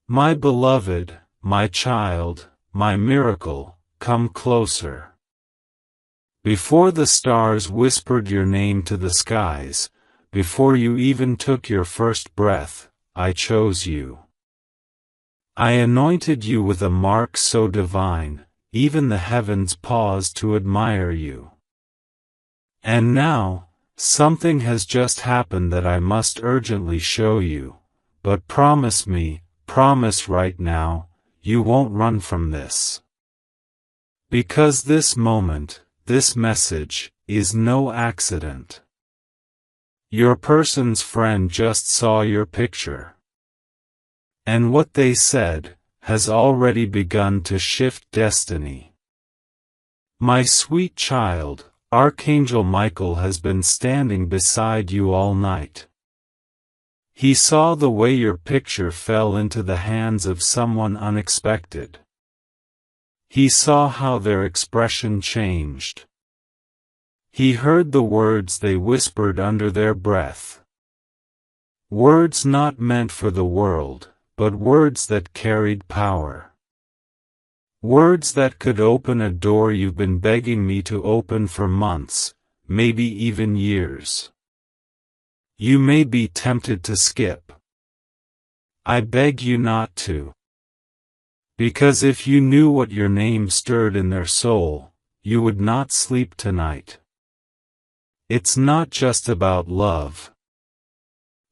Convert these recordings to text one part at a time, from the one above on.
My beloved, my child, my miracle, come closer. Before the stars whispered your name to the skies, before you even took your first breath, I chose you. I anointed you with a mark so divine, even the heavens paused to admire you. And now, something has just happened that I must urgently show you, but promise me, promise right now, you won't run from this. Because this moment, this message, is no accident. Your person's friend just saw your picture. And what they said, has already begun to shift destiny. My sweet child, Archangel Michael has been standing beside you all night. He saw the way your picture fell into the hands of someone unexpected. He saw how their expression changed. He heard the words they whispered under their breath. Words not meant for the world, but words that carried power. Words that could open a door you've been begging me to open for months, maybe even years. You may be tempted to skip. I beg you not to. Because if you knew what your name stirred in their soul, you would not sleep tonight. It's not just about love.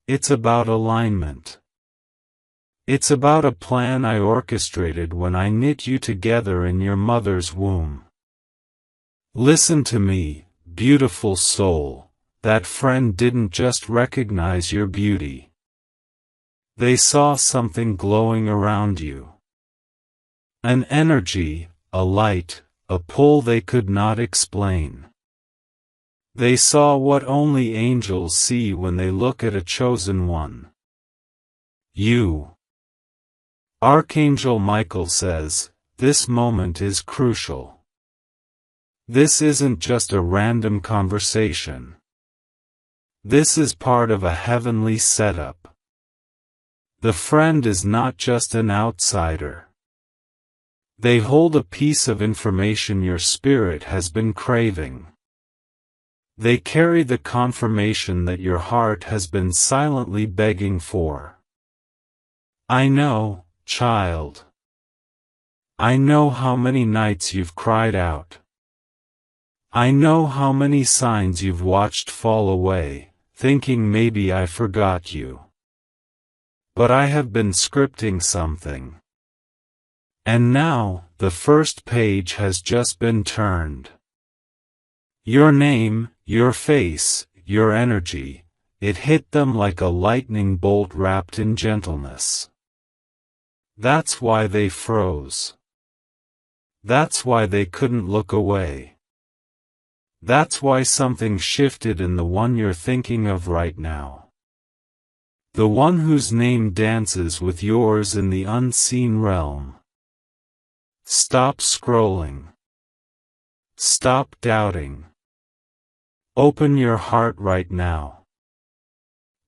It's about alignment. It's about a plan I orchestrated when I knit you together in your mother's womb. Listen to me, beautiful soul, that friend didn't just recognize your beauty. They saw something glowing around you. An energy, a light, a pull they could not explain. They saw what only angels see when they look at a chosen one. You. Archangel Michael says, this moment is crucial. This isn't just a random conversation. This is part of a heavenly setup. The friend is not just an outsider. They hold a piece of information your spirit has been craving. They carry the confirmation that your heart has been silently begging for. I know, child. I know how many nights you've cried out. I know how many signs you've watched fall away, thinking maybe I forgot you. But I have been scripting something. And now, the first page has just been turned. Your name, your face, your energy, it hit them like a lightning bolt wrapped in gentleness. That's why they froze. That's why they couldn't look away. That's why something shifted in the one you're thinking of right now. The one whose name dances with yours in the unseen realm. Stop scrolling. Stop doubting. Open your heart right now.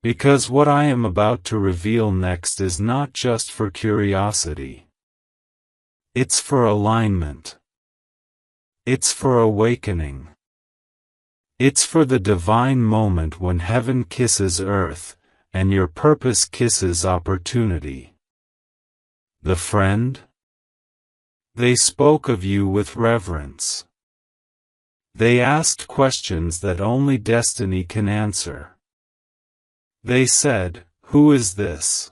Because what I am about to reveal next is not just for curiosity. It's for alignment. It's for awakening. It's for the divine moment when heaven kisses earth, and your purpose kisses opportunity. The friend? They spoke of you with reverence. They asked questions that only destiny can answer. They said, who is this?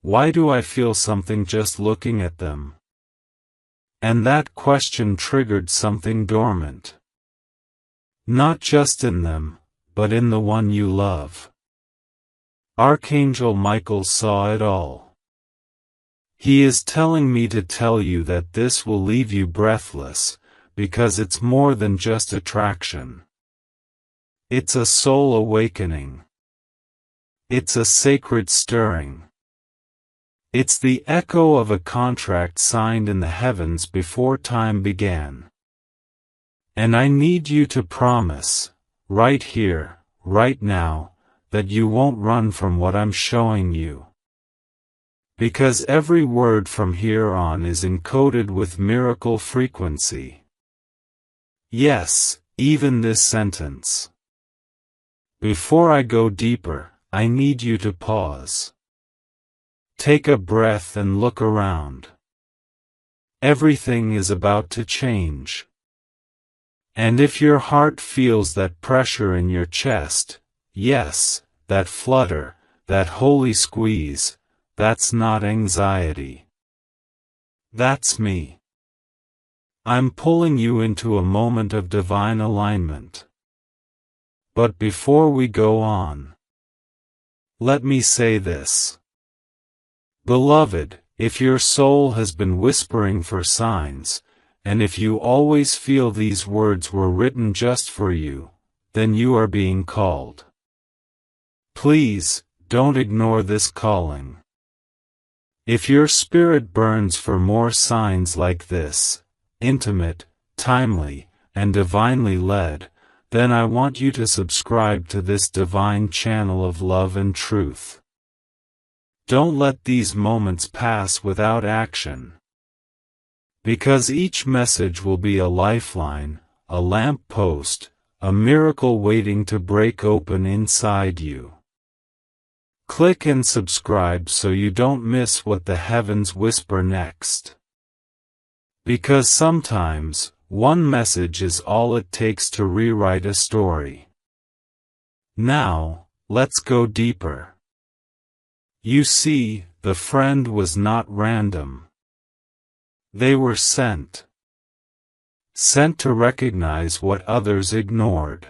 Why do I feel something just looking at them? And that question triggered something dormant. Not just in them, but in the one you love. Archangel Michael saw it all. He is telling me to tell you that this will leave you breathless, because it's more than just attraction. It's a soul awakening. It's a sacred stirring. It's the echo of a contract signed in the heavens before time began. And I need you to promise, right here, right now, that you won't run from what I'm showing you. Because every word from here on is encoded with miracle frequency. Yes, even this sentence. Before I go deeper, I need you to pause. Take a breath and look around. Everything is about to change. And if your heart feels that pressure in your chest, yes, that flutter, that holy squeeze, that's not anxiety. That's me. I'm pulling you into a moment of divine alignment. But before we go on, let me say this. Beloved, if your soul has been whispering for signs, and if you always feel these words were written just for you, then you are being called. Please, don't ignore this calling. If your spirit burns for more signs like this, intimate, timely, and divinely led, then I want you to subscribe to this divine channel of love and truth. Don't let these moments pass without action. Because each message will be a lifeline, a lamp post, a miracle waiting to break open inside you. Click and subscribe so you don't miss what the heavens whisper next. Because sometimes, one message is all it takes to rewrite a story. Now, let's go deeper. You see, the friend was not random. They were sent. Sent to recognize what others ignored.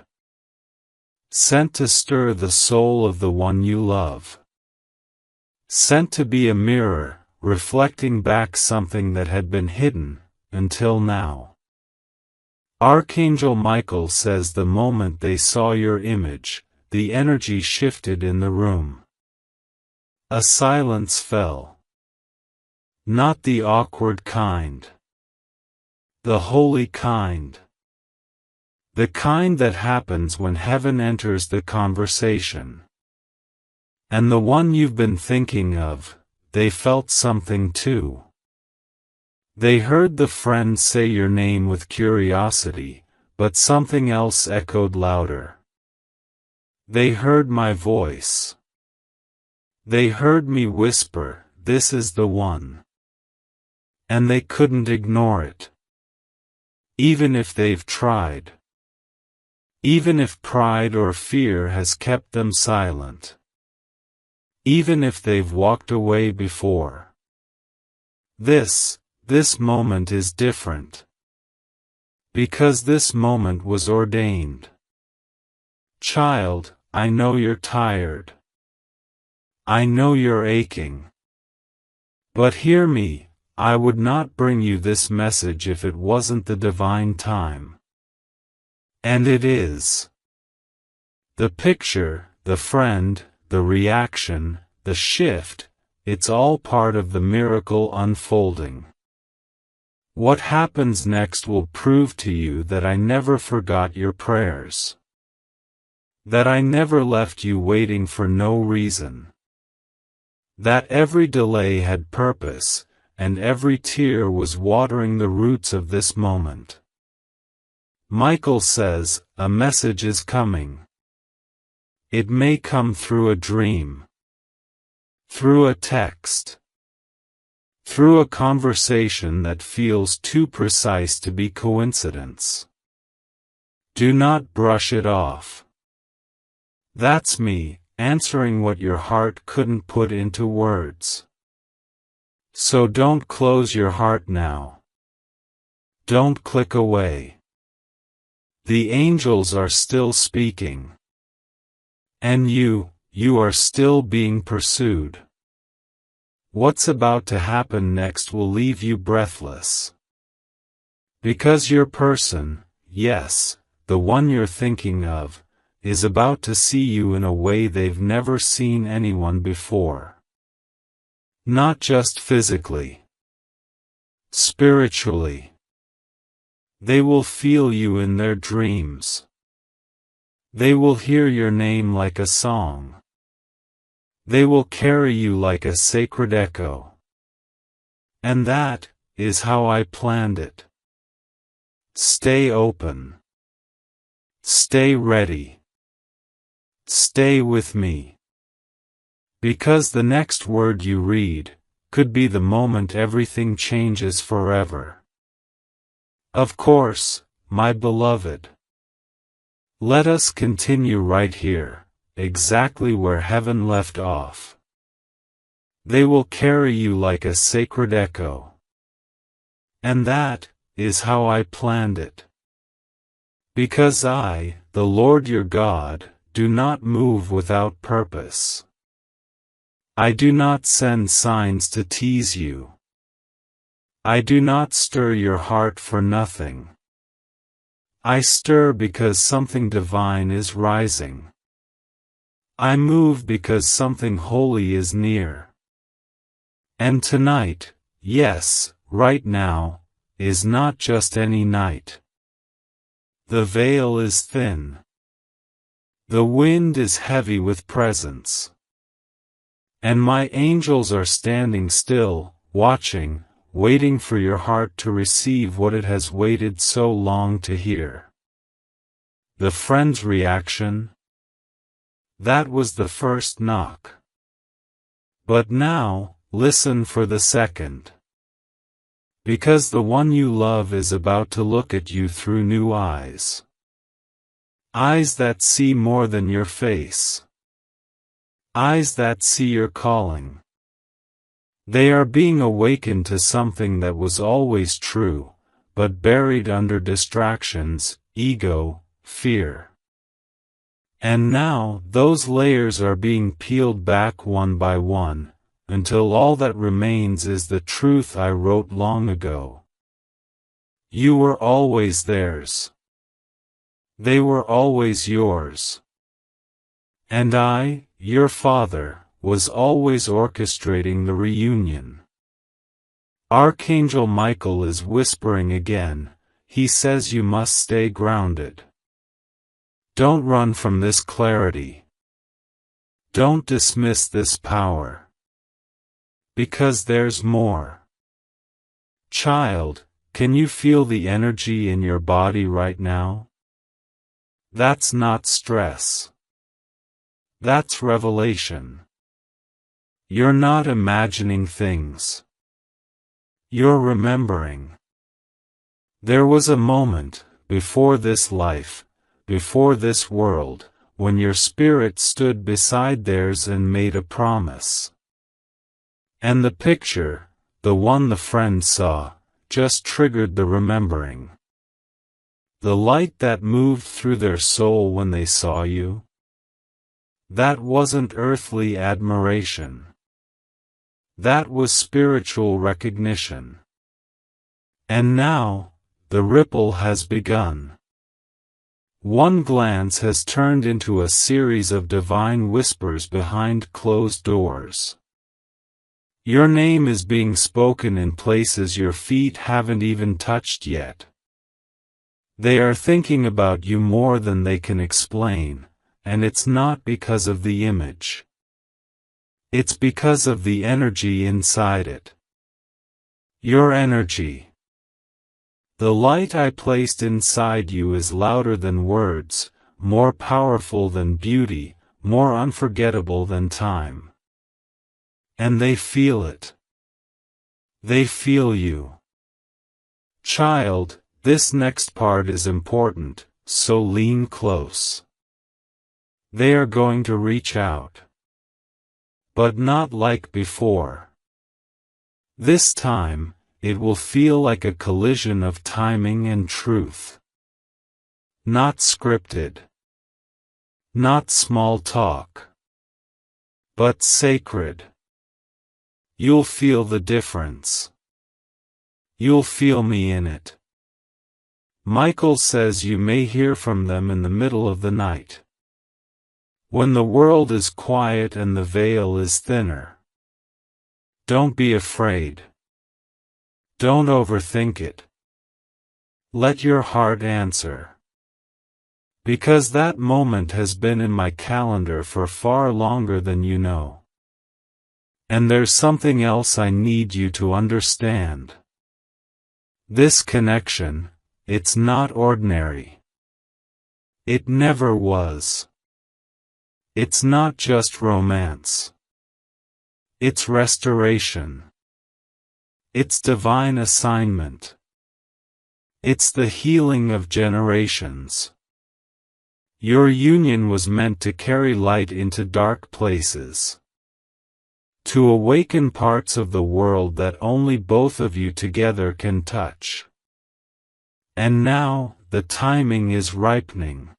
Sent to stir the soul of the one you love. Sent to be a mirror, reflecting back something that had been hidden, until now. Archangel Michael says the moment they saw your image, the energy shifted in the room. A silence fell. Not the awkward kind. The holy kind. The kind that happens when heaven enters the conversation. And the one you've been thinking of, they felt something too. They heard the friend say your name with curiosity, but something else echoed louder. They heard my voice. They heard me whisper, "This is the one." And they couldn't ignore it. Even if they've tried. Even if pride or fear has kept them silent. Even if they've walked away before. This moment is different. Because this moment was ordained. Child, I know you're tired. I know you're aching. But hear me, I would not bring you this message if it wasn't the divine time. And it is. The picture, the friend, the reaction, the shift, it's all part of the miracle unfolding. What happens next will prove to you that I never forgot your prayers. That I never left you waiting for no reason. That every delay had purpose, and every tear was watering the roots of this moment. Michael says, a message is coming. It may come through a dream. Through a text. Through a conversation that feels too precise to be coincidence. Do not brush it off. That's me, answering what your heart couldn't put into words. So don't close your heart now. Don't click away. The angels are still speaking. And you are still being pursued. What's about to happen next will leave you breathless. Because your person, yes, the one you're thinking of, is about to see you in a way they've never seen anyone before. Not just physically. Spiritually. They will feel you in their dreams. They will hear your name like a song. They will carry you like a sacred echo. And that is how I planned it. Stay open. Stay ready. Stay with me. Because the next word you read could be the moment everything changes forever. Of course, my beloved. Let us continue right here, exactly where heaven left off. They will carry you like a sacred echo. And that is how I planned it. Because I, the Lord your God, do not move without purpose. I do not send signs to tease you. I do not stir your heart for nothing. I stir because something divine is rising. I move because something holy is near. And tonight, yes, right now, is not just any night. The veil is thin. The wind is heavy with presence. And my angels are standing still, watching, waiting for your heart to receive what it has waited so long to hear. The friend's reaction? That was the first knock. But now, listen for the second. Because the one you love is about to look at you through new eyes. Eyes that see more than your face. Eyes that see your calling. They are being awakened to something that was always true, but buried under distractions, ego, fear. And now, those layers are being peeled back one by one, until all that remains is the truth I wrote long ago. You were always theirs. They were always yours. And I, your father, was always orchestrating the reunion. Archangel Michael is whispering again. He says you must stay grounded. Don't run from this clarity. Don't dismiss this power. Because there's more. Child, can you feel the energy in your body right now? That's not stress. That's revelation. You're not imagining things. You're remembering. There was a moment, before this life, before this world, when your spirit stood beside theirs and made a promise. And the picture, the one the friend saw, just triggered the remembering. The light that moved through their soul when they saw you? That wasn't earthly admiration. That was spiritual recognition. And now, the ripple has begun. One glance has turned into a series of divine whispers behind closed doors. Your name is being spoken in places your feet haven't even touched yet. They are thinking about you more than they can explain, and it's not because of the image. It's because of the energy inside it. Your energy. The light I placed inside you is louder than words, more powerful than beauty, more unforgettable than time. And they feel it. They feel you. Child, this next part is important, so lean close. They are going to reach out. But not like before. This time, it will feel like a collision of timing and truth. Not scripted. Not small talk. But sacred. You'll feel the difference. You'll feel me in it. Michael says you may hear from them in the middle of the night. When the world is quiet and the veil is thinner. Don't be afraid. Don't overthink it. Let your heart answer. Because that moment has been in my calendar for far longer than you know. And there's something else I need you to understand. This connection, it's not ordinary. It never was. It's not just romance. It's restoration. It's divine assignment. It's the healing of generations. Your union was meant to carry light into dark places. To awaken parts of the world that only both of you together can touch. And now, the timing is ripening.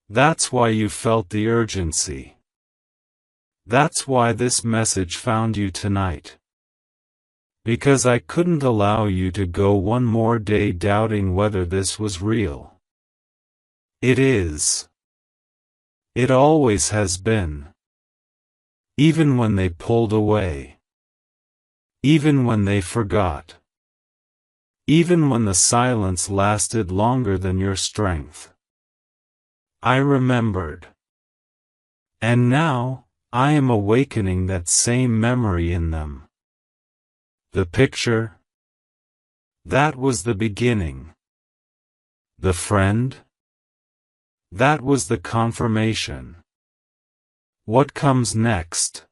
That's why you felt the urgency. That's why this message found you tonight. Because I couldn't allow you to go one more day doubting whether this was real. It is. It always has been. Even when they pulled away. Even when they forgot. Even when the silence lasted longer than your strength. I remembered. And now, I am awakening that same memory in them. The picture? That was the beginning. The friend? That was the confirmation. What comes next?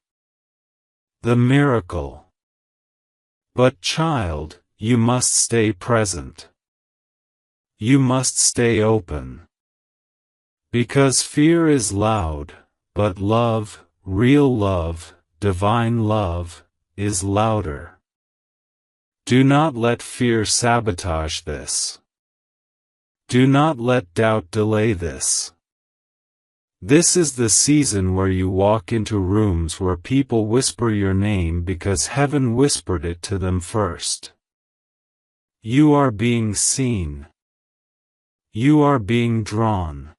The miracle. But child, you must stay present. You must stay open. Because fear is loud, but love, real love, divine love, is louder. Do not let fear sabotage this. Do not let doubt delay this. This is the season where you walk into rooms where people whisper your name because heaven whispered it to them first. You are being seen. You are being drawn.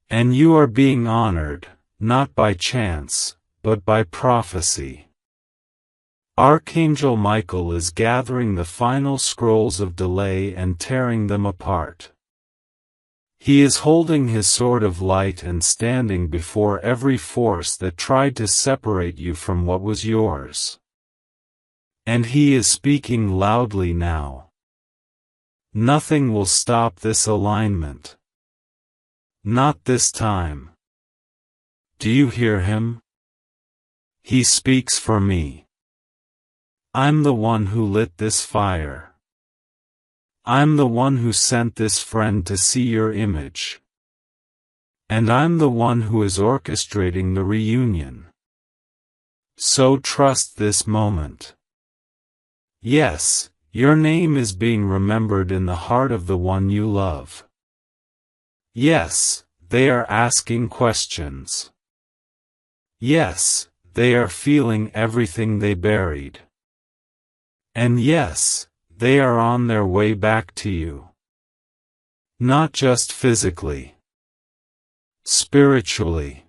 And you are being honored, not by chance, but by prophecy. Archangel Michael is gathering the final scrolls of delay and tearing them apart. He is holding his sword of light and standing before every force that tried to separate you from what was yours. And he is speaking loudly now. Nothing will stop this alignment. Not this time. Do you hear him? He speaks for me. I'm the one who lit this fire. I'm the one who sent this friend to see your image. And I'm the one who is orchestrating the reunion. So trust this moment. Yes, your name is being remembered in the heart of the one you love. Yes, they are asking questions. Yes, they are feeling everything they buried. And yes, they are on their way back to you. Not just physically. Spiritually.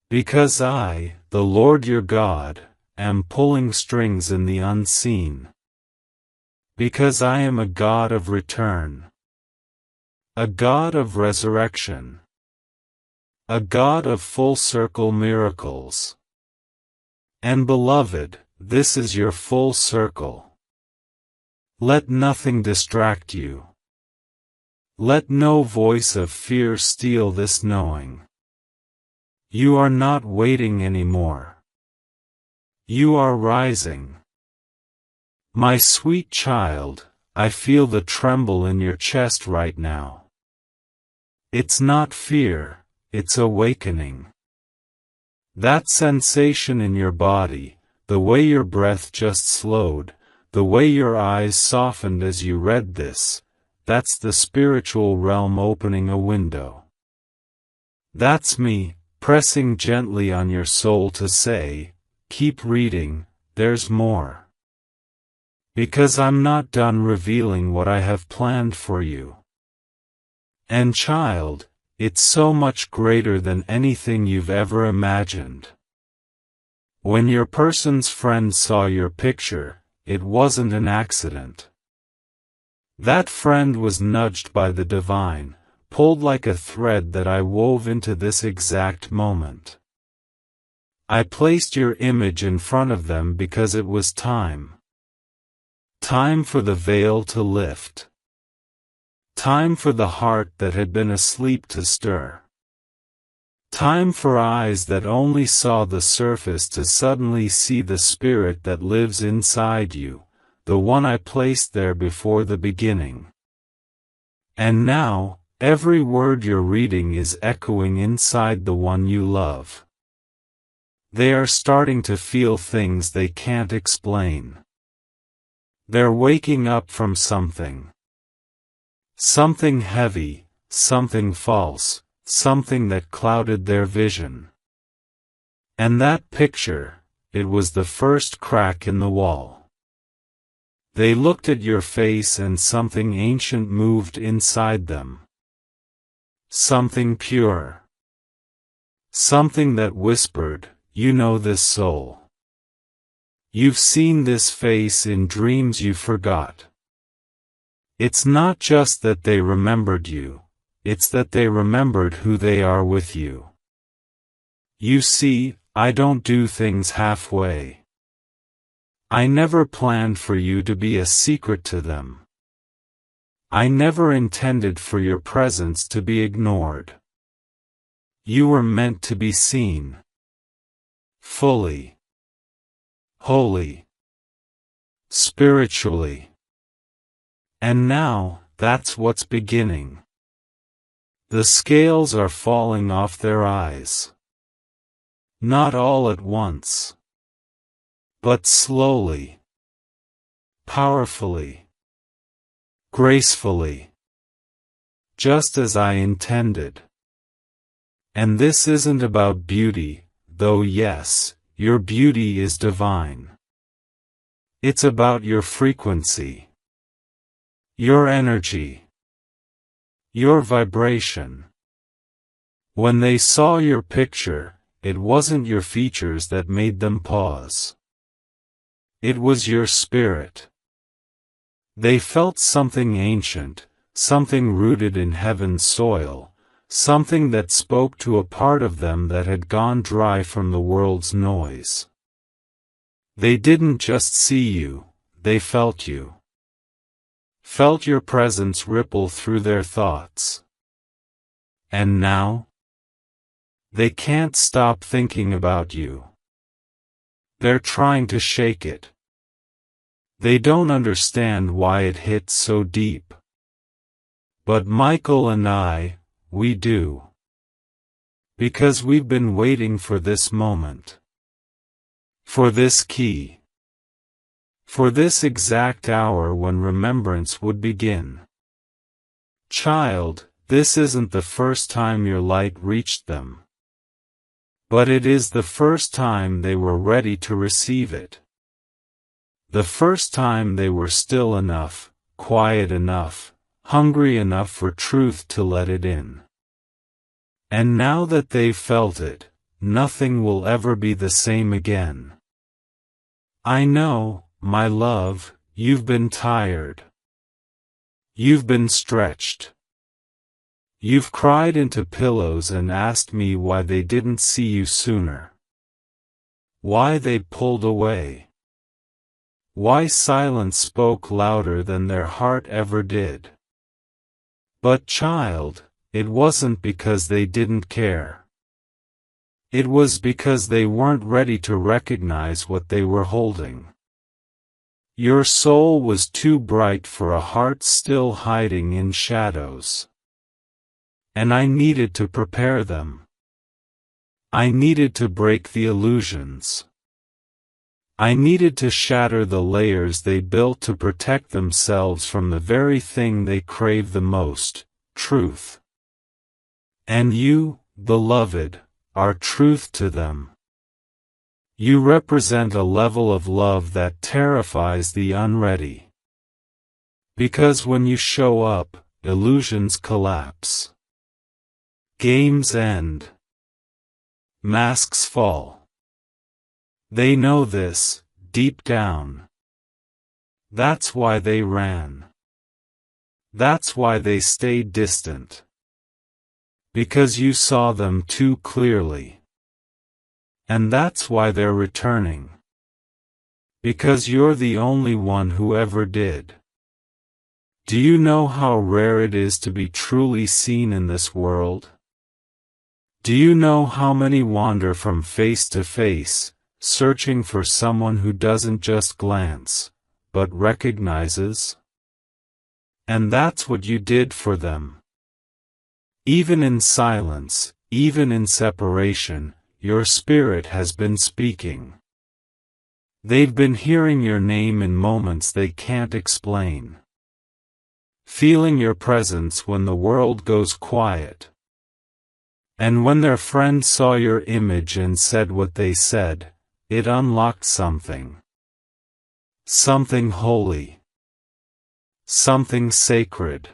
Because I, the Lord your God, am pulling strings in the unseen. Because I am a God of return. A God of resurrection. A God of full circle miracles. And beloved, this is your full circle. Let nothing distract you. Let no voice of fear steal this knowing. You are not waiting anymore. You are rising. My sweet child, I feel the tremble in your chest right now. It's not fear, it's awakening. That sensation in your body, the way your breath just slowed, the way your eyes softened as you read this, that's the spiritual realm opening a window. That's me, pressing gently on your soul to say, keep reading, there's more. Because I'm not done revealing what I have planned for you. And child, it's so much greater than anything you've ever imagined. When your person's friend saw your picture, it wasn't an accident. That friend was nudged by the divine, pulled like a thread that I wove into this exact moment. I placed your image in front of them because it was time. Time for the veil to lift. Time for the heart that had been asleep to stir. Time for eyes that only saw the surface to suddenly see the spirit that lives inside you, the one I placed there before the beginning. And now, every word you're reading is echoing inside the one you love. They are starting to feel things they can't explain. They're waking up from something. Something heavy, something false, something that clouded their vision. And that picture, it was the first crack in the wall. They looked at your face and something ancient moved inside them. Something pure. Something that whispered, "You know this soul. You've seen this face in dreams you forgot." It's not just that they remembered you, it's that they remembered who they are with you. You see, I don't do things halfway. I never planned for you to be a secret to them. I never intended for your presence to be ignored. You were meant to be seen. Fully. Wholly. Spiritually. And now, that's what's beginning. The scales are falling off their eyes. Not all at once. But slowly. Powerfully. Gracefully. Just as I intended. And this isn't about beauty, though yes, your beauty is divine. It's about your frequency. Your energy. Your vibration. When they saw your picture, it wasn't your features that made them pause. It was your spirit. They felt something ancient, something rooted in heaven's soil, something that spoke to a part of them that had gone dry from the world's noise. They didn't just see you, they felt you. Felt your presence ripple through their thoughts. And now? They can't stop thinking about you. They're trying to shake it. They don't understand why it hit so deep. But Michael and I, we do. Because we've been waiting for this moment. For this key. For this exact hour when remembrance would begin. Child, this isn't the first time your light reached them. But it is the first time they were ready to receive it. The first time they were still enough, quiet enough, hungry enough for truth to let it in. And now that they've felt it, nothing will ever be the same again. I know, my love, you've been tired. You've been stretched. You've cried into pillows and asked me why they didn't see you sooner. Why they pulled away. Why silence spoke louder than their heart ever did. But child, it wasn't because they didn't care. It was because they weren't ready to recognize what they were holding. Your soul was too bright for a heart still hiding in shadows. And I needed to prepare them. I needed to break the illusions. I needed to shatter the layers they built to protect themselves from the very thing they crave the most, truth. And you, beloved, are truth to them. You represent a level of love that terrifies the unready. Because when you show up, illusions collapse. Games end. Masks fall. They know this, deep down. That's why they ran. That's why they stayed distant. Because you saw them too clearly. And that's why they're returning. Because you're the only one who ever did. Do you know how rare it is to be truly seen in this world? Do you know how many wander from face to face, searching for someone who doesn't just glance, but recognizes? And that's what you did for them. Even in silence, even in separation, your spirit has been speaking. They've been hearing your name in moments they can't explain. Feeling your presence when the world goes quiet. And when their friend saw your image and said what they said, it unlocked something. Something holy. Something sacred.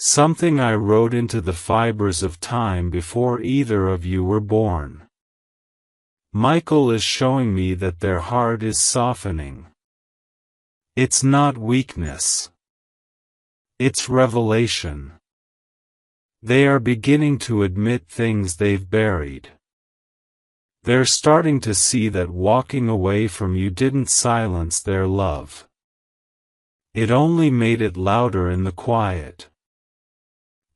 Something I wrote into the fibers of time before either of you were born. Michael is showing me that their heart is softening. It's not weakness. It's revelation. They are beginning to admit things they've buried. They're starting to see that walking away from you didn't silence their love. It only made it louder in the quiet.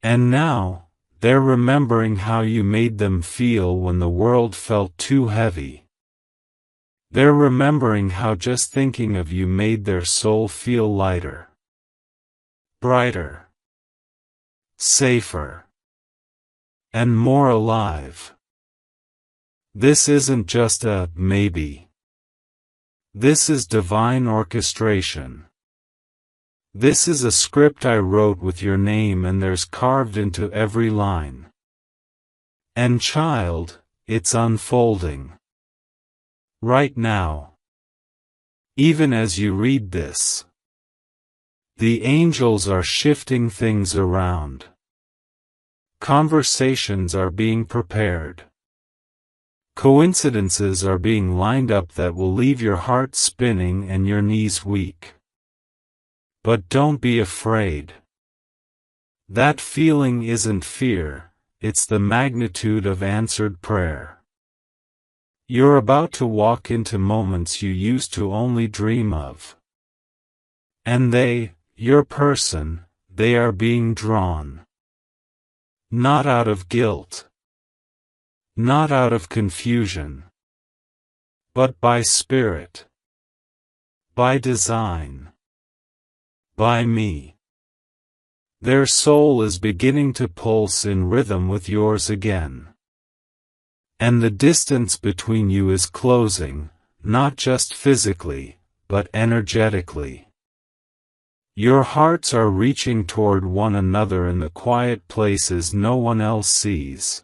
And now, they're remembering how you made them feel when the world felt too heavy. They're remembering how just thinking of you made their soul feel lighter. Brighter. Safer. And more alive. This isn't just a maybe. This is divine orchestration. This is a script I wrote with your name and there's carved into every line. And child, it's unfolding. Right now. Even as you read this. The angels are shifting things around. Conversations are being prepared. Coincidences are being lined up that will leave your heart spinning and your knees weak. But don't be afraid. That feeling isn't fear, it's the magnitude of answered prayer. You're about to walk into moments you used to only dream of. And your person, they are being drawn. Not out of guilt. Not out of confusion. But by spirit. By design. By me. Their soul is beginning to pulse in rhythm with yours again. And the distance between you is closing, not just physically, but energetically. Your hearts are reaching toward one another in the quiet places no one else sees.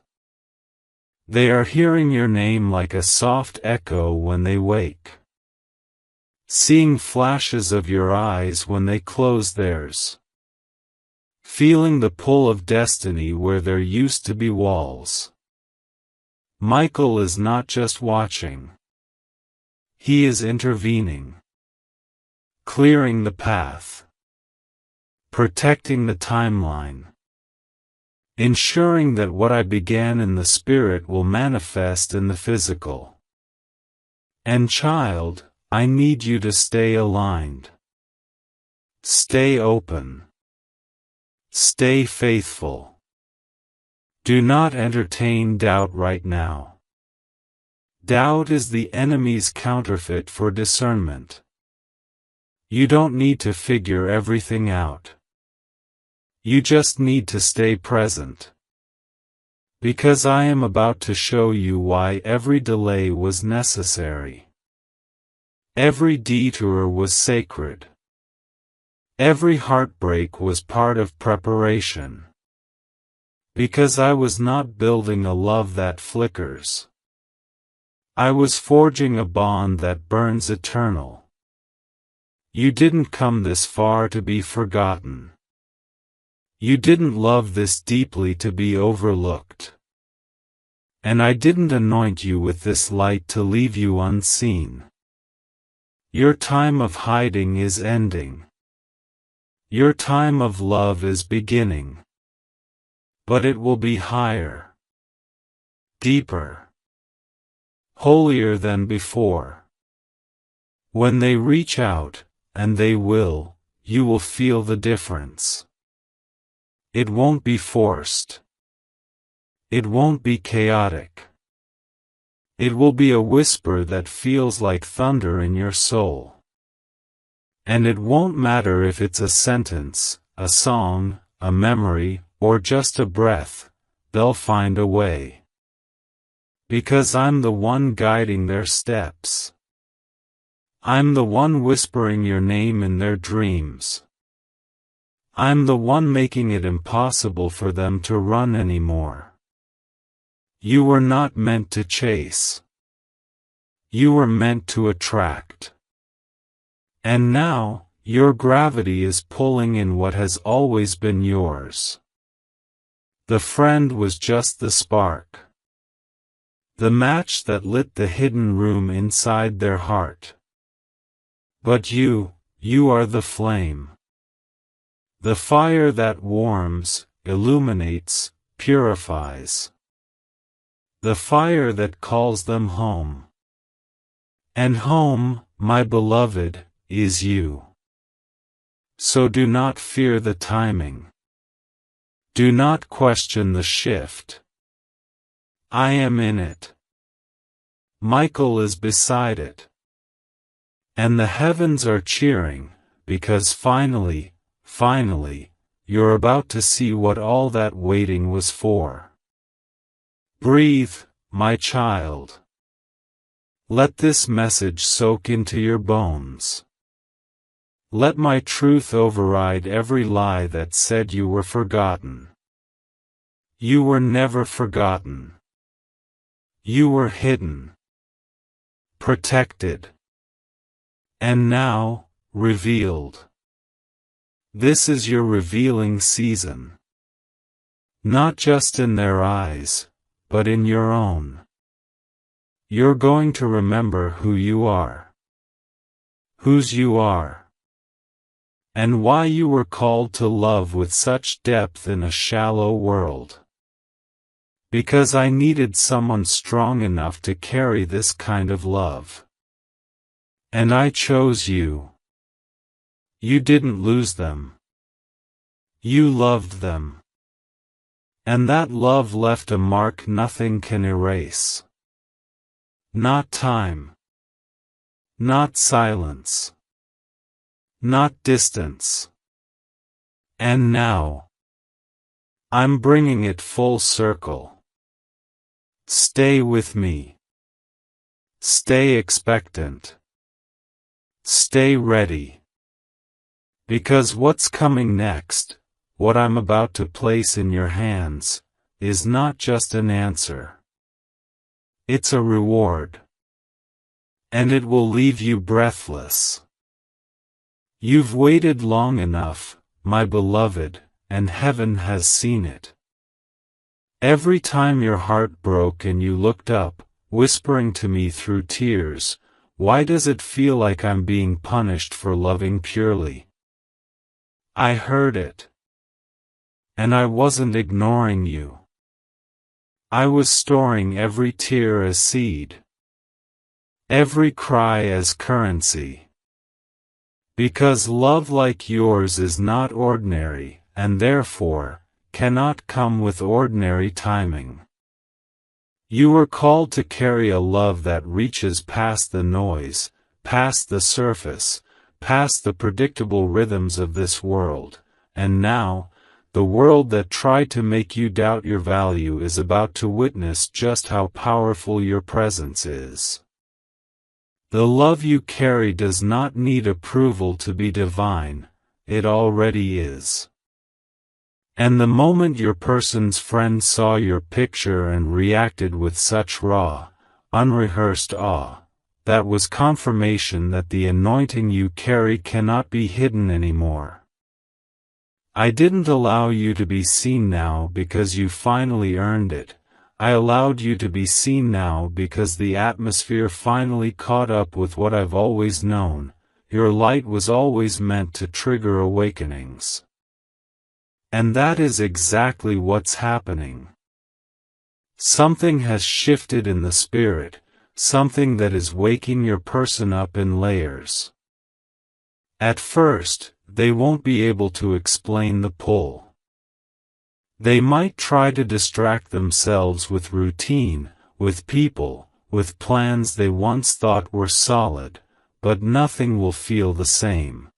They are hearing your name like a soft echo when they wake. Seeing flashes of your eyes when they close theirs. Feeling the pull of destiny where there used to be walls. Michael is not just watching. He is intervening. Clearing the path. Protecting the timeline. Ensuring that what I began in the spirit will manifest in the physical. And child, I need you to stay aligned. Stay open. Stay faithful. Do not entertain doubt right now. Doubt is the enemy's counterfeit for discernment. You don't need to figure everything out. You just need to stay present. Because I am about to show you why every delay was necessary. Every detour was sacred. Every heartbreak was part of preparation. Because I was not building a love that flickers. I was forging a bond that burns eternal. You didn't come this far to be forgotten. You didn't love this deeply to be overlooked. And I didn't anoint you with this light to leave you unseen. Your time of hiding is ending. Your time of love is beginning. But it will be higher. Deeper. holier than before. When they reach out, and they will, you will feel the difference. It won't be forced. It won't be chaotic. It will be a whisper that feels like thunder in your soul. And it won't matter if it's a sentence, a song, a memory, or just a breath, they'll find a way. Because I'm the one guiding their steps. I'm the one whispering your name in their dreams. I'm the one making it impossible for them to run anymore. You were not meant to chase. You were meant to attract. And now, your gravity is pulling in what has always been yours. The friend was just the spark. The match that lit the hidden room inside their heart. But you are the flame. The fire that warms, illuminates, purifies. The fire that calls them home. And home, my beloved, is you. So do not fear the timing. Do not question the shift. I am in it. Michael is beside it. And the heavens are cheering, because finally, you're about to see what all that waiting was for. Breathe, my child. Let this message soak into your bones. Let my truth override every lie that said you were forgotten. You were never forgotten. You were hidden. Protected. And now, revealed. This is your revealing season. Not just in their eyes, but in your own. You're going to remember who you are. Whose you are. And why you were called to love with such depth in a shallow world. Because I needed someone strong enough to carry this kind of love. And I chose you. You didn't lose them. You loved them. And that love left a mark nothing can erase. Not time. Not silence. Not distance. And now, I'm bringing it full circle. Stay with me. Stay expectant. Stay ready. Because what's coming next, what I'm about to place in your hands, is not just an answer. It's a reward. And it will leave you breathless. You've waited long enough, my beloved, and heaven has seen it. Every time your heart broke and you looked up, whispering to me through tears, why does it feel like I'm being punished for loving purely? I heard it. And I wasn't ignoring you. I was storing every tear as seed. Every cry as currency. Because love like yours is not ordinary, and therefore, cannot come with ordinary timing. You were called to carry a love that reaches past the noise, past the surface, past the predictable rhythms of this world, and now, the world that tried to make you doubt your value is about to witness just how powerful your presence is. The love you carry does not need approval to be divine, it already is. And the moment your person's friend saw your picture and reacted with such raw, unrehearsed awe, that was confirmation that the anointing you carry cannot be hidden anymore. I didn't allow you to be seen now because you finally earned it. I allowed you to be seen now because the atmosphere finally caught up with what I've always known. Your light was always meant to trigger awakenings. And that is exactly what's happening. Something has shifted in the spirit, something that is waking your person up in layers. At first, they won't be able to explain the pull. They might try to distract themselves with routine, with people, with plans they once thought were solid, but nothing will feel the same.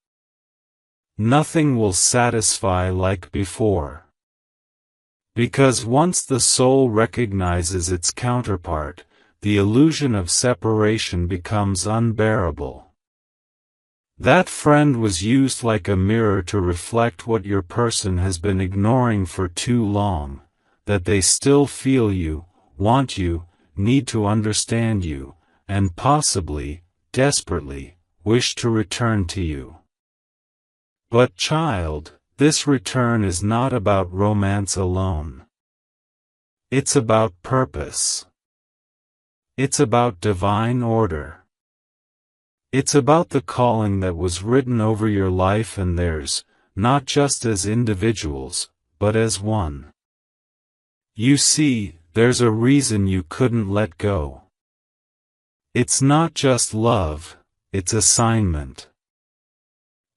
Nothing will satisfy like before. Because once the soul recognizes its counterpart, the illusion of separation becomes unbearable. That friend was used like a mirror to reflect what your person has been ignoring for too long, that they still feel you, want you, need to understand you, and possibly, desperately, wish to return to you. But child, this return is not about romance alone. It's about purpose. It's about divine order. It's about the calling that was written over your life and theirs, not just as individuals, but as one. You see, there's a reason you couldn't let go. It's not just love, it's assignment.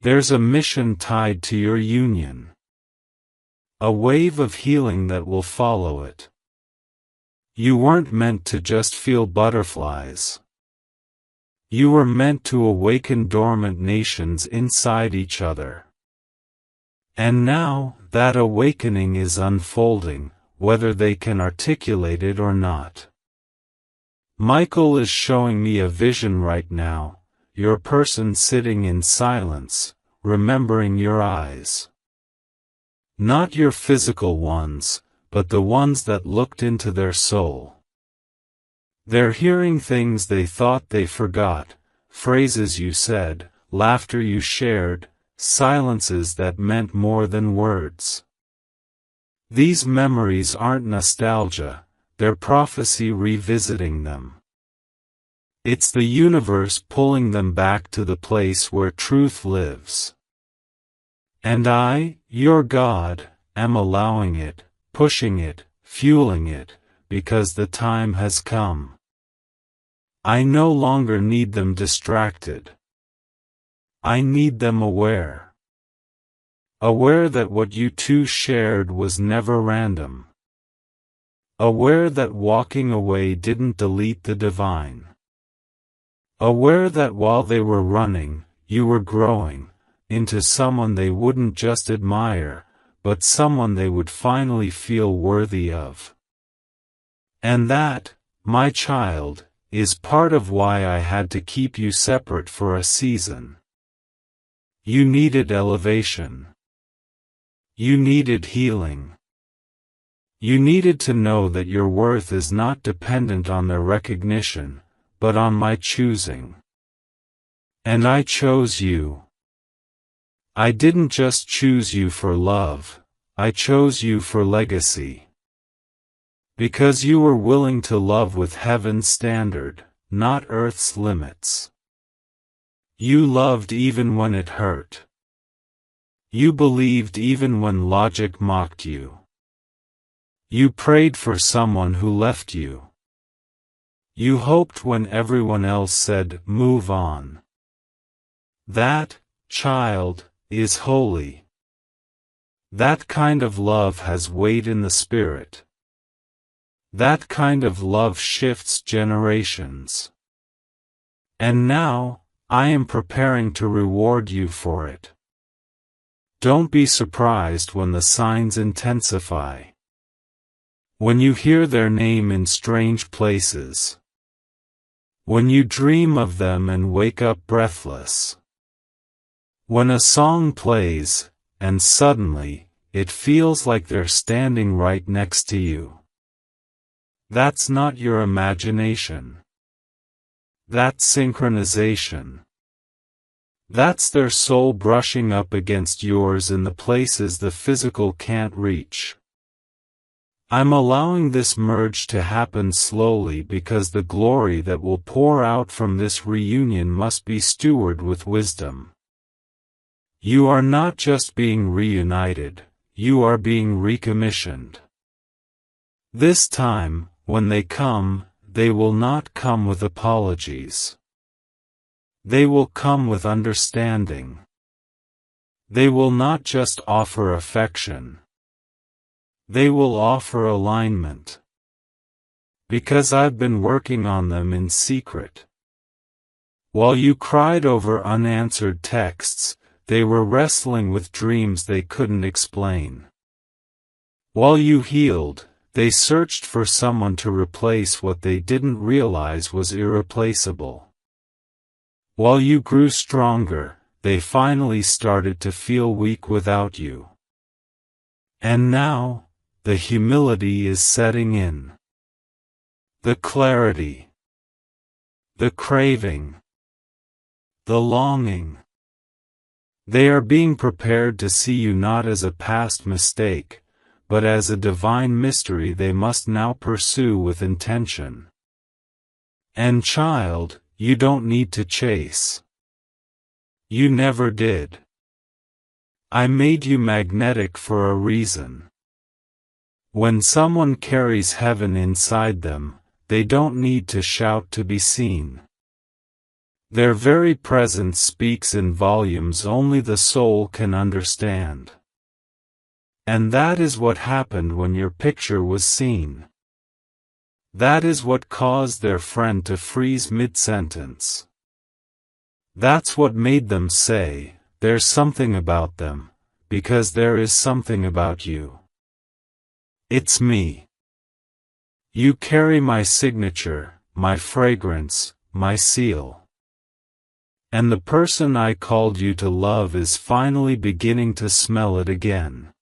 There's a mission tied to your union. A wave of healing that will follow it. You weren't meant to just feel butterflies. You were meant to awaken dormant nations inside each other. And now, that awakening is unfolding, whether they can articulate it or not. Michael is showing me a vision right now, your person sitting in silence, remembering your eyes. Not your physical ones, but the ones that looked into their soul. They're hearing things they thought they forgot, phrases you said, laughter you shared, silences that meant more than words. These memories aren't nostalgia, they're prophecy revisiting them. It's the universe pulling them back to the place where truth lives. And I, your God, am allowing it, pushing it, fueling it, because the time has come. I no longer need them distracted. I need them aware. Aware that what you two shared was never random. Aware that walking away didn't delete the divine. Aware that while they were running, you were growing, into someone they wouldn't just admire, but someone they would finally feel worthy of. And that, my child, is part of why I had to keep you separate for a season. You needed elevation. You needed healing. You needed to know that your worth is not dependent on their recognition, but on my choosing. And I chose you. I didn't just choose you for love, I chose you for legacy. Because you were willing to love with heaven's standard, not earth's limits. You loved even when it hurt. You believed even when logic mocked you. You prayed for someone who left you. You hoped when everyone else said, "Move on." That, child, is holy. That kind of love has weight in the spirit. That kind of love shifts generations. And now, I am preparing to reward you for it. Don't be surprised when the signs intensify. When you hear their name in strange places. When you dream of them and wake up breathless. When a song plays, and suddenly, it feels like they're standing right next to you. That's not your imagination. That's synchronization. That's their soul brushing up against yours in the places the physical can't reach. I'm allowing this merge to happen slowly because the glory that will pour out from this reunion must be stewarded with wisdom. You are not just being reunited, you are being recommissioned. This time, when they come, they will not come with apologies. They will come with understanding. They will not just offer affection. They will offer alignment. Because I've been working on them in secret. While you cried over unanswered texts, they were wrestling with dreams they couldn't explain. While you healed, they searched for someone to replace what they didn't realize was irreplaceable. While you grew stronger, they finally started to feel weak without you. And now, the humility is setting in. The clarity. The craving. The longing. They are being prepared to see you not as a past mistake, but as a divine mystery they must now pursue with intention. And child, you don't need to chase. You never did. I made you magnetic for a reason. When someone carries heaven inside them, they don't need to shout to be seen. Their very presence speaks in volumes only the soul can understand. And that is what happened when your picture was seen. That is what caused their friend to freeze mid-sentence. That's what made them say, "There's something about them," because there is something about you. It's me. You carry my signature, my fragrance, my seal. And the person I called you to love is finally beginning to smell it again.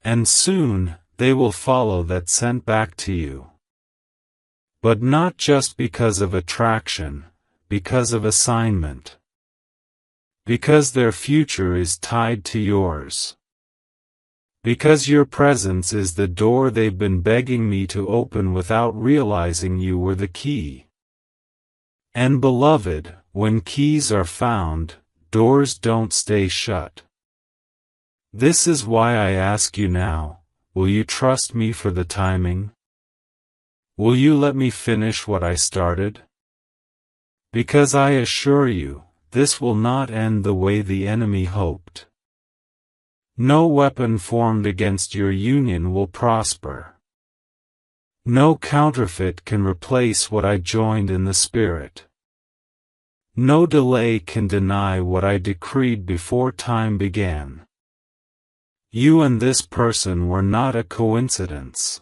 And soon, they will follow that scent back to you. But not just because of attraction, because of assignment. Because their future is tied to yours. Because your presence is the door they've been begging me to open without realizing you were the key. And beloved, when keys are found, doors don't stay shut. This is why I ask you now, will you trust me for the timing? Will you let me finish what I started? Because I assure you, this will not end the way the enemy hoped. No weapon formed against your union will prosper. No counterfeit can replace what I joined in the Spirit. No delay can deny what I decreed before time began. You and this person were not a coincidence.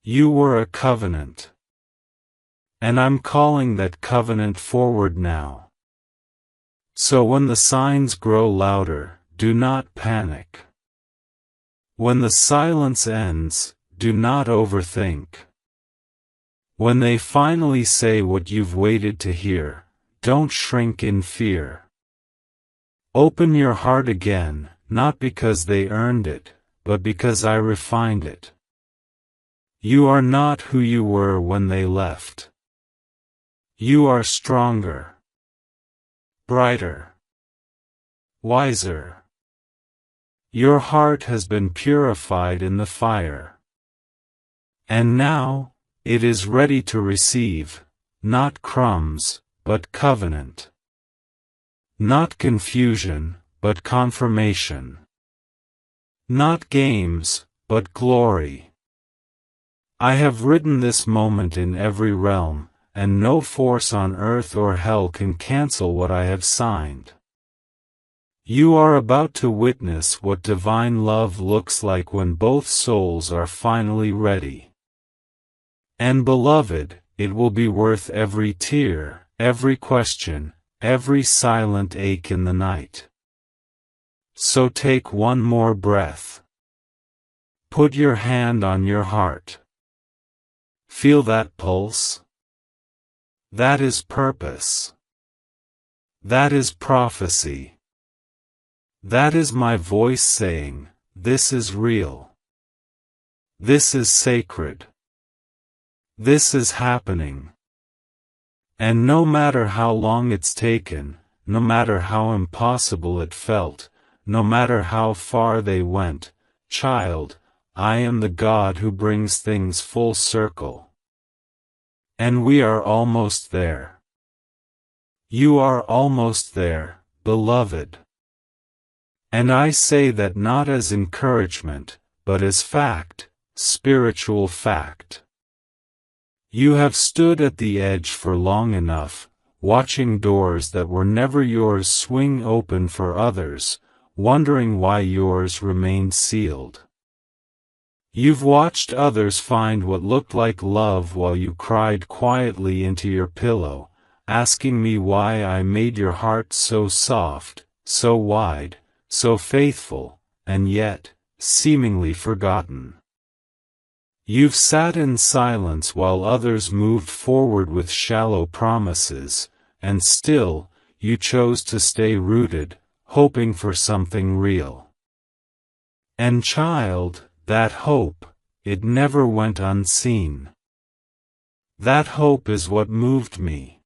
You were a covenant. And I'm calling that covenant forward now. So when the signs grow louder, do not panic. When the silence ends, do not overthink. When they finally say what you've waited to hear, don't shrink in fear. Open your heart again, not because they earned it, but because I refined it. You are not who you were when they left. You are stronger, brighter, wiser. Your heart has been purified in the fire. And now, it is ready to receive, not crumbs, but covenant. Not confusion, but confirmation. Not games, but glory. I have written this moment in every realm, and no force on earth or hell can cancel what I have signed. You are about to witness what divine love looks like when both souls are finally ready. And beloved, it will be worth every tear, every question, every silent ache in the night. So take one more breath. Put your hand on your heart. Feel that pulse? That is purpose. That is prophecy. That is my voice saying, this is real. This is sacred. This is happening. And no matter how long it's taken, no matter how impossible it felt, no matter how far they went, child, I am the God who brings things full circle. And we are almost there. You are almost there, beloved. And I say that not as encouragement, but as fact, spiritual fact. You have stood at the edge for long enough, watching doors that were never yours swing open for others, wondering why yours remained sealed. You've watched others find what looked like love while you cried quietly into your pillow, asking me why I made your heart so soft, so wide, so faithful, and yet, seemingly forgotten. You've sat in silence while others moved forward with shallow promises, and still, you chose to stay rooted, hoping for something real. And child, that hope, it never went unseen. That hope is what moved me.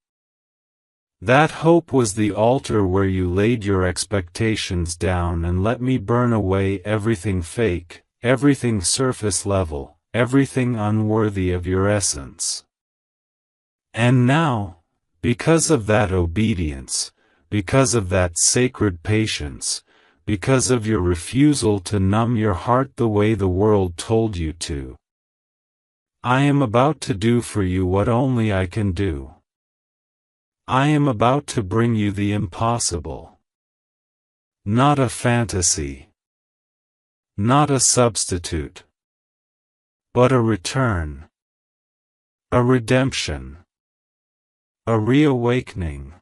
That hope was the altar where you laid your expectations down and let me burn away everything fake, everything surface level, everything unworthy of your essence. And now, because of that obedience, because of that sacred patience, because of your refusal to numb your heart the way the world told you to, I am about to do for you what only I can do. I am about to bring you the impossible. Not a fantasy. Not a substitute. But a return. A redemption. A reawakening.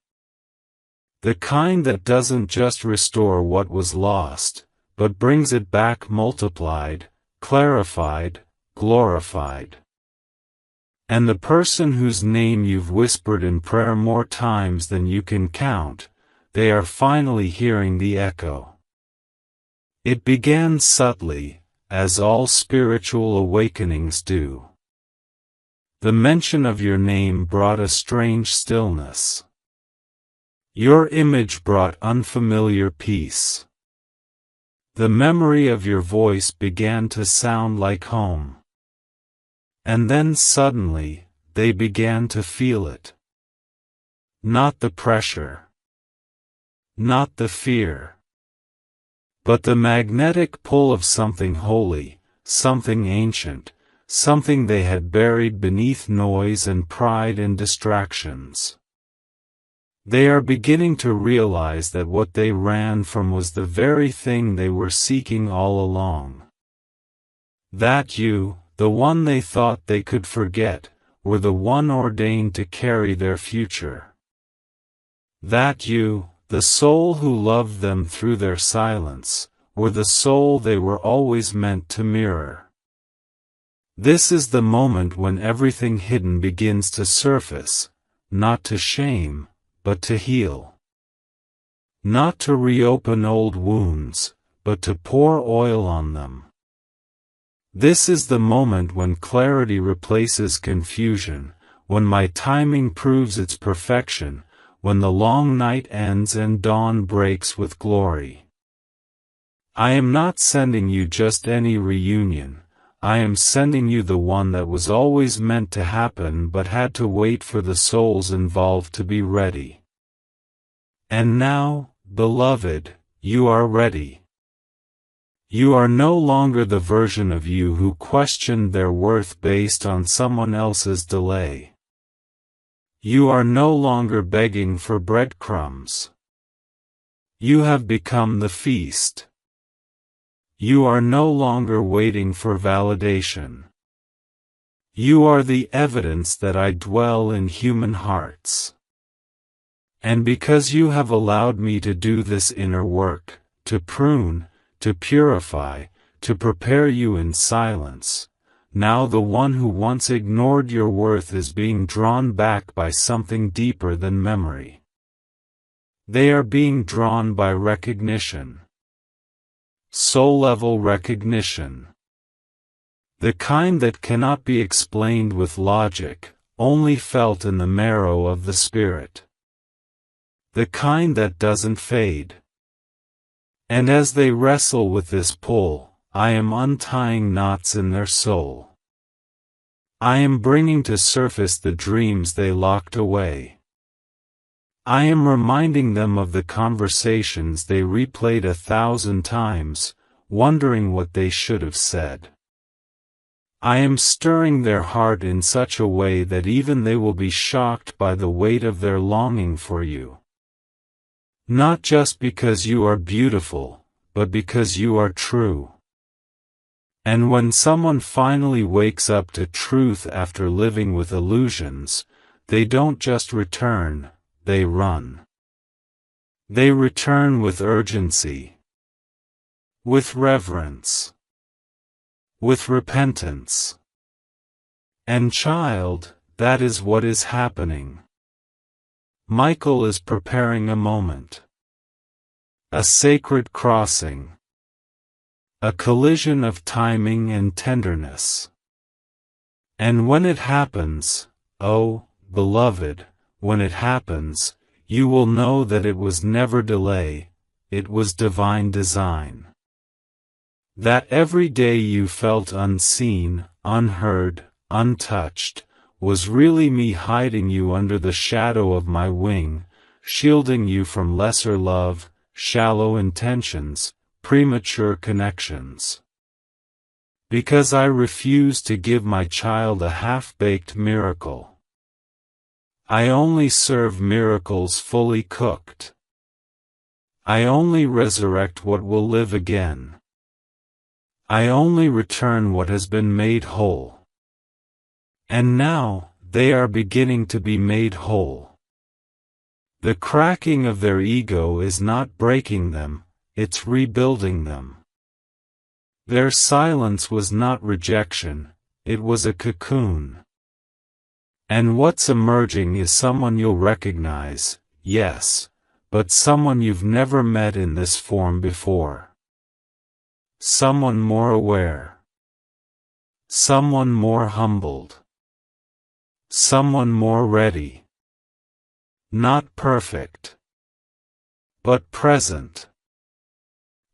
The kind that doesn't just restore what was lost, but brings it back multiplied, clarified, glorified. And the person whose name you've whispered in prayer more times than you can count, they are finally hearing the echo. It began subtly, as all spiritual awakenings do. The mention of your name brought a strange stillness. Your image brought unfamiliar peace. The memory of your voice began to sound like home. And then suddenly, they began to feel it. Not the pressure. Not the fear. But the magnetic pull of something holy, something ancient, something they had buried beneath noise and pride and distractions. They are beginning to realize that what they ran from was the very thing they were seeking all along. That you, the one they thought they could forget, were the one ordained to carry their future. That you, the soul who loved them through their silence, were the soul they were always meant to mirror. This is the moment when everything hidden begins to surface, not to shame, but to heal. Not to reopen old wounds, but to pour oil on them. This is the moment when clarity replaces confusion, when my timing proves its perfection, when the long night ends and dawn breaks with glory. I am not sending you just any reunion, I am sending you the one that was always meant to happen but had to wait for the souls involved to be ready. And now, beloved, you are ready. You are no longer the version of you who questioned their worth based on someone else's delay. You are no longer begging for breadcrumbs. You have become the feast. You are no longer waiting for validation. You are the evidence that I dwell in human hearts. And because you have allowed me to do this inner work, to prune, to purify, to prepare you in silence, now the one who once ignored your worth is being drawn back by something deeper than memory. They are being drawn by recognition. Soul-level recognition. The kind that cannot be explained with logic, only felt in the marrow of the spirit. The kind that doesn't fade. And as they wrestle with this pull, I am untying knots in their soul. I am bringing to surface the dreams they locked away. I am reminding them of the conversations they replayed 1,000 times, wondering what they should have said. I am stirring their heart in such a way that even they will be shocked by the weight of their longing for you. Not just because you are beautiful, but because you are true. And when someone finally wakes up to truth after living with illusions, they don't just return, they run. They return with urgency, with reverence, with repentance. And child, that is what is happening. Michael is preparing a moment. A sacred crossing. A collision of timing and tenderness. And when it happens, oh, beloved, when it happens, you will know that it was never delay, it was divine design. That every day you felt unseen, unheard, untouched, was really me hiding you under the shadow of my wing, shielding you from lesser love, shallow intentions, premature connections. Because I refuse to give my child a half-baked miracle. I only serve miracles fully cooked. I only resurrect what will live again. I only return what has been made whole. And now, they are beginning to be made whole. The cracking of their ego is not breaking them, it's rebuilding them. Their silence was not rejection, it was a cocoon. And what's emerging is someone you'll recognize, yes, but someone you've never met in this form before. Someone more aware. Someone more humbled. Someone more ready. Not perfect, but present.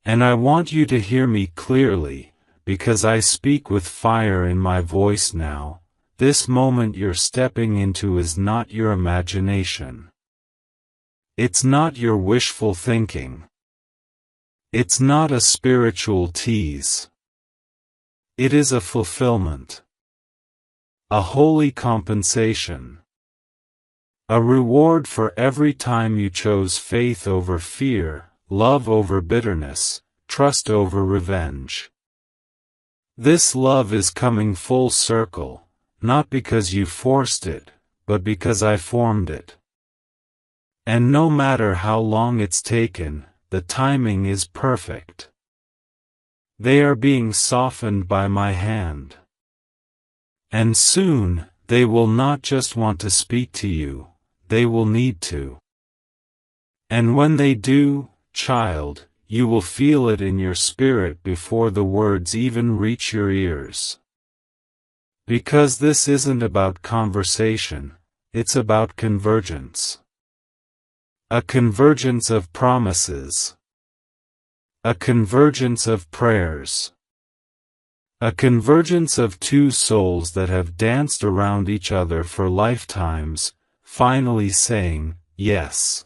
And I want you to hear me clearly, because I speak with fire in my voice now. This moment you're stepping into is not your imagination. It's not your wishful thinking. It's not a spiritual tease. It is a fulfillment. A holy compensation. A reward for every time you chose faith over fear, love over bitterness, trust over revenge. This love is coming full circle, not because you forced it, but because I formed it. And no matter how long it's taken, the timing is perfect. They are being softened by my hand. And soon, they will not just want to speak to you, they will need to. And when they do, child, you will feel it in your spirit before the words even reach your ears. Because this isn't about conversation, it's about convergence. A convergence of promises. A convergence of prayers. A convergence of two souls that have danced around each other for lifetimes, finally saying, yes.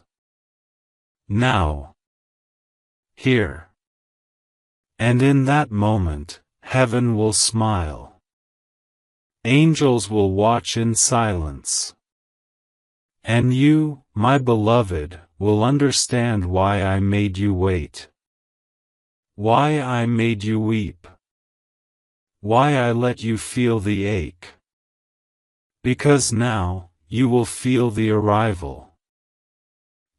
Now. Here. And in that moment, heaven will smile. Angels will watch in silence. And you, my beloved, will understand why I made you wait. Why I made you weep. Why I let you feel the ache. Because now, you will feel the arrival.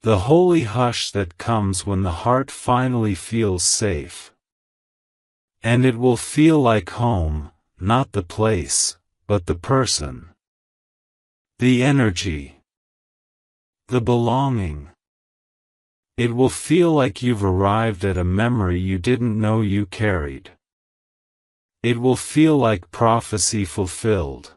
The holy hush that comes when the heart finally feels safe. And it will feel like home, not the place, but the person. The energy. The belonging. It will feel like you've arrived at a memory you didn't know you carried. It will feel like prophecy fulfilled.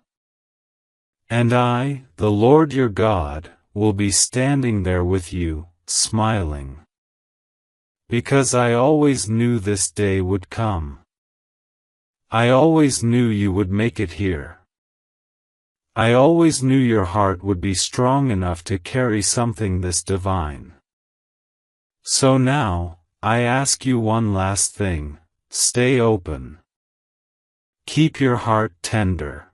And I, the Lord your God, will be standing there with you, smiling. Because I always knew this day would come. I always knew you would make it here. I always knew your heart would be strong enough to carry something this divine. So now, I ask you one last thing, stay open. Keep your heart tender.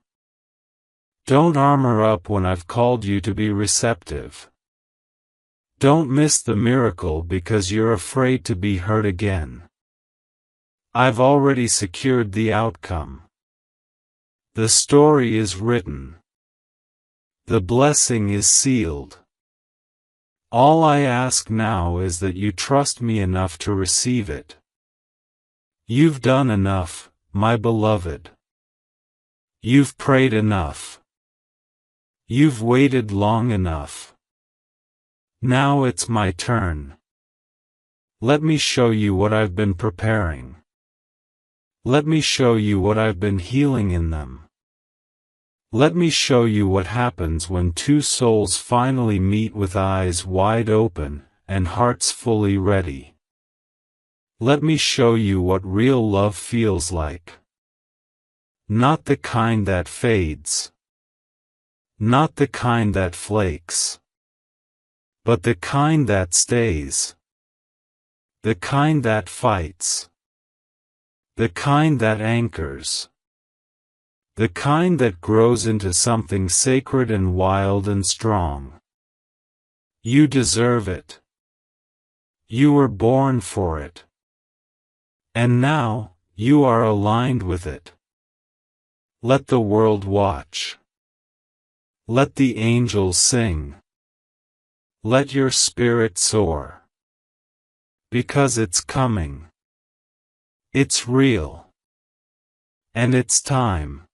Don't armor up when I've called you to be receptive. Don't miss the miracle because you're afraid to be hurt again. I've already secured the outcome. The story is written. The blessing is sealed. All I ask now is that you trust me enough to receive it. You've done enough, my beloved. You've prayed enough. You've waited long enough. Now it's my turn. Let me show you what I've been preparing. Let me show you what I've been healing in them. Let me show you what happens when two souls finally meet with eyes wide open and hearts fully ready. Let me show you what real love feels like. Not the kind that fades. Not the kind that flakes. But the kind that stays. The kind that fights. The kind that anchors. The kind that grows into something sacred and wild and strong. You deserve it. You were born for it. And now, you are aligned with it. Let the world watch. Let the angels sing. Let your spirit soar. Because it's coming. It's real. And it's time.